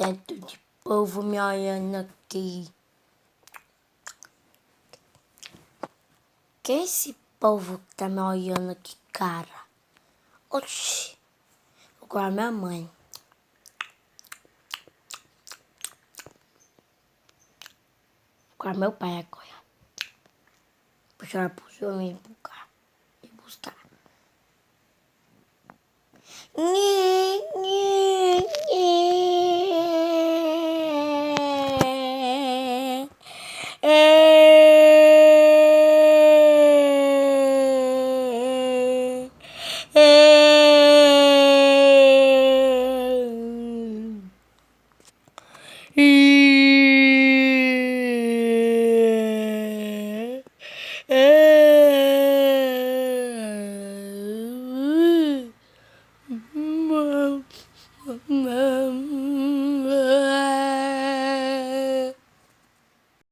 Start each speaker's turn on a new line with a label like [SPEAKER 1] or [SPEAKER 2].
[SPEAKER 1] tanto de povo me olhando aqui. Que é esse povo que tá me olhando aqui, cara? Oxi, vou procurar minha mãe. Vou procurar meu pai agora. Puxar ela pro senhor me buscar.